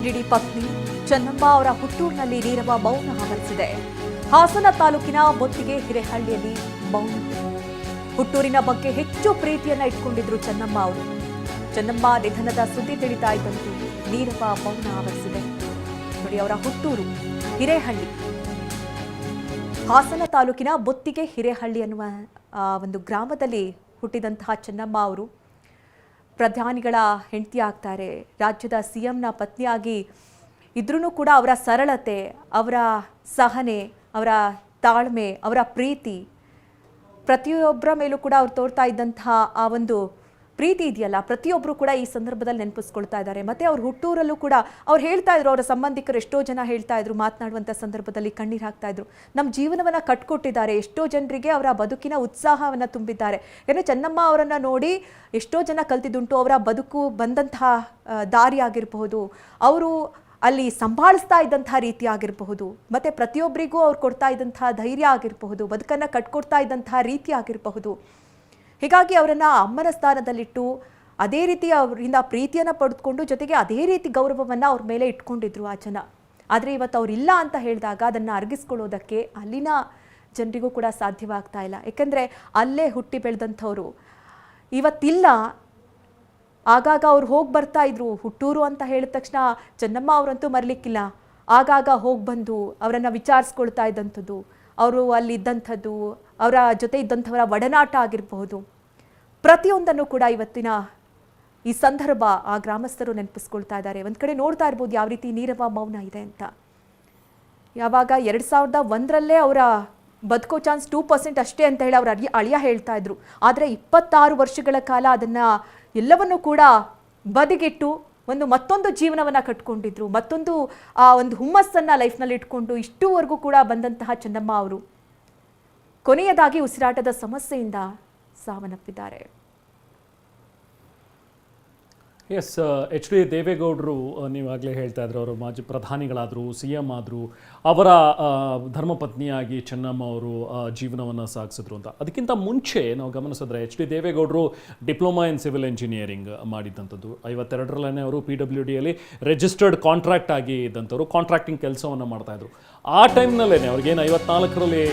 DD ಪತ್ನಿ ಚೆನ್ನಮ್ಮ ಅವರ ಹುಟ್ಟೂರಿನಲ್ಲಿ ನೀರವ ಮೌನ ಆವರಿಸಿದೆ. ಹಾಸನ ತಾಲೂಕಿನ ಬೊತ್ತಿಗೆ ಹಿರೇಹಳ್ಳಿಯಲ್ಲಿ ಮೌನ. ಹುಟ್ಟೂರಿನ ಬಗ್ಗೆ ಹೆಚ್ಚು ಪ್ರೀತಿಯನ್ನ ಇಟ್ಕೊಂಡಿದ್ರು ಚೆನ್ನಮ್ಮ ಅವರು. ಚೆನ್ನಮ್ಮ ನಿಧನದ ಸುದ್ದಿ ತಿಳಿತಾ ಇದ್ದಂತೆ ನೀರವ ಮೌನ ಆವರಿಸಿದೆ. ನೋಡಿ, ಅವರ ಹುಟ್ಟೂರು ಹಿರೇಹಳ್ಳಿ, ಹಾಸನ ತಾಲೂಕಿನ ಬೊತ್ತಿಗೆ ಹಿರೇಹಳ್ಳಿ ಅನ್ನುವ ಒಂದು ಗ್ರಾಮದಲ್ಲಿ ಹುಟ್ಟಿದಂತಹ ಚೆನ್ನಮ್ಮ ಅವರು ಪ್ರಧಾನಿಗಳ ಹೆಂಡತಿ ಆಗ್ತಾರೆ. ರಾಜ್ಯದ ಸಿಎಂನ ಪತ್ನಿಯಾಗಿ ಇದ್ರೂ ಕೂಡ ಅವರ ಸರಳತೆ, ಅವರ ಸಹನೆ, ಅವರ ತಾಳ್ಮೆ, ಅವರ ಪ್ರೀತಿ, ಪ್ರತಿಯೊಬ್ಬರ ಮೇಲೂ ಕೂಡ ಅವ್ರು ತೋರ್ತಾ ಇದ್ದಂತಹ ಆ ಒಂದು ಪ್ರೀತಿ ಇದೆಯಲ್ಲ, ಪ್ರತಿಯೊಬ್ಬರು ಕೂಡ ಈ ಸಂದರ್ಭದಲ್ಲಿ ನೆನಪಿಸ್ಕೊಳ್ತಾ ಇದ್ದಾರೆ. ಮತ್ತು ಅವ್ರ ಹುಟ್ಟೂರಲ್ಲೂ ಕೂಡ ಅವ್ರು ಹೇಳ್ತಾ ಇದ್ರು, ಅವರ ಸಂಬಂಧಿಕರು ಎಷ್ಟೋ ಜನ ಹೇಳ್ತಾ ಇದ್ರು, ಮಾತನಾಡುವಂಥ ಸಂದರ್ಭದಲ್ಲಿ ಕಣ್ಣೀರು ಹಾಕ್ತಾ ಇದ್ರು. ನಮ್ಮ ಜೀವನವನ್ನು ಕಟ್ಕೊಟ್ಟಿದ್ದಾರೆ, ಎಷ್ಟೋ ಜನರಿಗೆ ಅವರ ಬದುಕಿನ ಉತ್ಸಾಹವನ್ನು ತುಂಬಿದ್ದಾರೆ. ಯಾಕಂದರೆ ಚೆನ್ನಮ್ಮ ಅವರನ್ನು ನೋಡಿ ಎಷ್ಟೋ ಜನ ಕಲ್ತಿದ್ದುಂಟು. ಅವರ ಬದುಕು ಬಂದಂತಹ ದಾರಿ ಆಗಿರಬಹುದು, ಅವರು ಅಲ್ಲಿ ಸಂಭಾಳಿಸ್ತಾ ಇದ್ದಂತಹ ರೀತಿ ಆಗಿರಬಹುದು, ಮತ್ತು ಪ್ರತಿಯೊಬ್ಬರಿಗೂ ಅವ್ರು ಕೊಡ್ತಾ ಇದ್ದಂತಹ ಧೈರ್ಯ ಆಗಿರಬಹುದು, ಬದುಕನ್ನು ಕಟ್ಕೊಡ್ತಾ ಇದ್ದಂತಹ ರೀತಿ ಆಗಿರಬಹುದು. ಹೀಗಾಗಿ ಅವರನ್ನು ಅಮ್ಮನ ಸ್ಥಾನದಲ್ಲಿಟ್ಟು ಅದೇ ರೀತಿ ಅವರಿಂದ ಪ್ರೀತಿಯನ್ನು ಪಡೆದುಕೊಂಡು, ಜೊತೆಗೆ ಅದೇ ರೀತಿ ಗೌರವವನ್ನು ಅವ್ರ ಮೇಲೆ ಇಟ್ಕೊಂಡಿದ್ರು ಆ ಜನ. ಆದರೆ ಇವತ್ತು ಅವರಿಲ್ಲ ಅಂತ ಹೇಳಿದಾಗ ಅದನ್ನು ಅರಗಿಸ್ಕೊಳ್ಳೋದಕ್ಕೆ ಅಲ್ಲಿನ ಜನರಿಗೂ ಕೂಡ ಸಾಧ್ಯವಾಗ್ತಾ ಇಲ್ಲ. ಯಾಕೆಂದರೆ ಅಲ್ಲೇ ಹುಟ್ಟಿ ಬೆಳೆದಂಥವ್ರು ಇವತ್ತಿಲ್ಲ. ಆಗಾಗ ಅವ್ರು ಹೋಗಿ ಬರ್ತಾ ಇದ್ರು. ಹುಟ್ಟೂರು ಅಂತ ಹೇಳಿದ ತಕ್ಷಣ ಚೆನ್ನಮ್ಮ ಅವರಂತೂ ಮರಲಿಕ್ಕಿಲ್ಲ. ಆಗಾಗ ಹೋಗಿ ಬಂದು ಅವರನ್ನು ವಿಚಾರಿಸ್ಕೊಳ್ತಾ ಇದ್ದಂಥದ್ದು, ಅವರು ಅಲ್ಲಿದ್ದಂಥದ್ದು, ಅವರ ಜೊತೆ ಇದ್ದಂಥವರ ಒಡನಾಟ ಆಗಿರಬಹುದು, ಪ್ರತಿಯೊಂದನ್ನು ಕೂಡ ಇವತ್ತಿನ ಈ ಸಂದರ್ಭ ಆ ಗ್ರಾಮಸ್ಥರು ನೆನಪಿಸ್ಕೊಳ್ತಾ ಇದ್ದಾರೆ. ಒಂದು ಕಡೆ ನೋಡ್ತಾ ಇರ್ಬೋದು ಯಾವ ರೀತಿ ನೀರವ ಮೌನ ಇದೆ ಅಂತ. ಯಾವಾಗ 2001ರಲ್ಲೇ ಅವರ ಬದುಕೋ ಚಾನ್ಸ್ 2% ಅಷ್ಟೇ ಅಂತ ಹೇಳಿ ಅವ್ರ ಅಳಿಯ ಹೇಳ್ತಾ ಇದ್ರು. ಆದರೆ 26 ವರ್ಷಗಳ ಕಾಲ ಅದನ್ನು ಎಲ್ಲವನ್ನೂ ಕೂಡ ಬದಿಗಿಟ್ಟು ಮತ್ತೊಂದು ಜೀವನವನ್ನು ಕಟ್ಕೊಂಡಿದ್ರು, ಮತ್ತೊಂದು ಒಂದು ಹುಮ್ಮಸ್ಸನ್ನು ಲೈಫ್ನಲ್ಲಿ ಇಟ್ಕೊಂಡು ಇಷ್ಟುವರೆಗೂ ಕೂಡ ಬಂದಂತಹ ಚೆನ್ನಮ್ಮ ಅವರು ಕೊನೆಯದಾಗಿ ಉಸಿರಾಟದ ಸಮಸ್ಯೆಯಿಂದ ಸಾವನ್ನಪ್ಪಿದ್ದಾರೆ. ಎಸ್, ಎಚ್ ಡಿ ದೇವೇಗೌಡರು ನೀವಾಗಲೇ ಹೇಳ್ತಾ ಇದ್ರು, ಅವರು ಮಾಜಿ ಪ್ರಧಾನಿಗಳಾದರು, ಸಿ ಎಂ ಆದರು, ಅವರ ಧರ್ಮಪತ್ನಿಯಾಗಿ ಚೆನ್ನಮ್ಮ ಅವರು ಜೀವನವನ್ನು ಸಾಗಿಸಿದ್ರು ಅಂತ. ಅದಕ್ಕಿಂತ ಮುಂಚೆ ನಾವು ಗಮನಿಸಿದ್ರೆ ಎಚ್ ಡಿ ದೇವೇಗೌಡರು ಡಿಪ್ಲೊಮಾ ಇನ್ ಸಿವಿಲ್ ಇಂಜಿನಿಯರಿಂಗ್ ಮಾಡಿದ್ದಂಥದ್ದು. 52ರಲ್ಲೇ ಅವರು PWDಯಲ್ಲಿ ರಿಜಿಸ್ಟರ್ಡ್ ಕಾಂಟ್ರಾಕ್ಟ್ ಆಗಿ ಇದ್ದಂಥವ್ರು, ಕಾಂಟ್ರಾಕ್ಟಿಂಗ್ ಕೆಲಸವನ್ನು ಮಾಡ್ತಾಯಿದ್ರು. ಆ ಟೈಮ್ನಲ್ಲೇ ಅವ್ರಿಗೇನು 54ರಲ್ಲಿ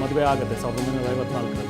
ಮದುವೆ ಆಗುತ್ತೆ, 1954ರಲ್ಲಿ.